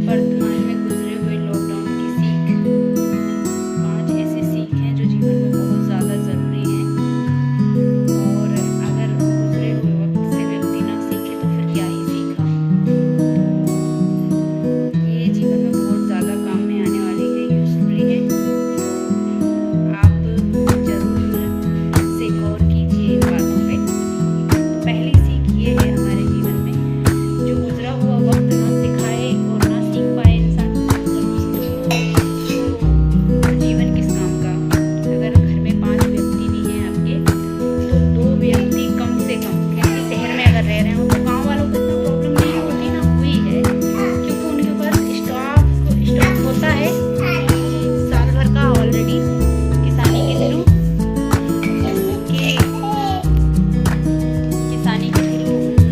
वर्तमान में गुजरे हुए लॉकडाउन की सीख। 5 ऐसी सीख हैं जो जीवन में बहुत ज़्यादा ज़रूरी हैं, और अगर गुजरे हुए वक्त से व्यक्ति ना सीखे तो फिर क्या ही सीखा। ये जीवन में बहुत ज़्यादा काम में आने वाली है, यूज़फुली है। आप ज़रूर से गौर कीजिए इन बातों पे। पहली सीख ये है हमारे जीवन में, जो गुजरा हुआ वक्त ना सिखाए और ना सीख पाए इंसान तो जीवन किस काम का। अगर घर में 5 व्यक्ति भी हैं आपके, तो 2 व्यक्ति कम से कम, क्योंकि शहर में अगर रह रहे हो तो गांव वालों को इतना प्रॉब्लम नहीं होती ना, हुई है क्योंकि उनके पास स्टॉक होता है साल भर का ऑलरेडी किसानी के थ्रू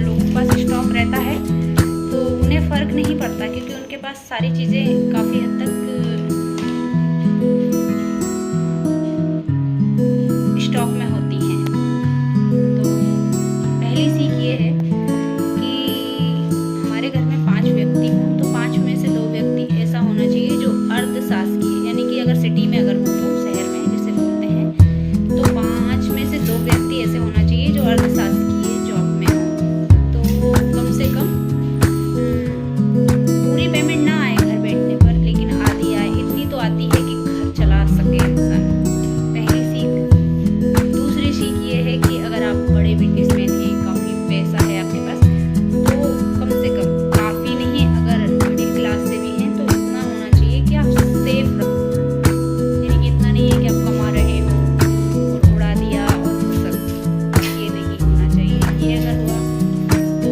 लोगों के पास स्टॉक रहता है, तो उन्हें फ़र्क नहीं पड़ता क्योंकि उनके पास सारी चीज़ें काफ़ी हद तक स्टॉक में होती हैं। तो पहली सीख ये है कि हमारे घर में 5 व्यक्ति हों तो 5 में से 2 व्यक्ति ऐसा होना चाहिए जो अर्धशासकीय है, यानी कि अगर सिटी में अगर हो तो शहर में जिसे बोलते हैं, तो 5 में से 2 व्यक्ति ऐसे होना चाहिए जो अर्धशासकीय जॉब में हो। तो कम से कम पूरी पेमेंट ना आए घर बैठने पर, लेकिन आधी आए, इतनी तो आती है कि घर चला सके इंसान। पहली सीख। दूसरी सीख ये है कि अगर आप बड़े बिजनेसमैन हैं, काफ़ी पैसा है आपके पास, तो कम से कम, काफ़ी नहीं, अगर मिडिल क्लास से भी हैं तो इतना होना चाहिए कि आप सेफ रहो। यानी कि इतना नहीं है कि आप कमा रहे हो और उड़ा दिया और सब, ये नहीं होना चाहिए। ये अगर हुआ तो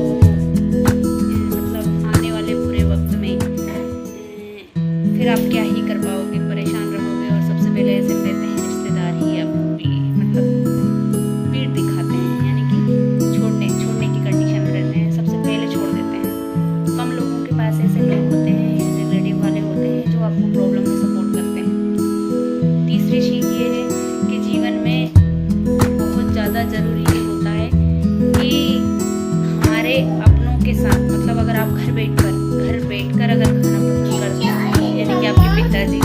मतलब आने वाले बुरे वक्त में फिर आप क्या ही कर पाओगे, परेशान रहोगे। और सबसे पहले ऐसे कहते हैं रिश्तेदार ही आपकी मतलब पीठ दिखाते हैं, यानी कि छोड़ने की कंडीशन में रहते हैं, सबसे पहले छोड़ देते हैं। कम लोगों के पास ऐसे लोग होते हैं, रिलेटिव वाले होते हैं जो आपको प्रॉब्लम में सपोर्ट करते हैं। तीसरी सीख ये है कि जीवन में बहुत ज़्यादा ज़रूरी ये होता है कि हमारे अपनों के साथ, मतलब अगर आप घर बैठकर अगर खाना पसंद करते हैं, यानी कि आपके पिताजी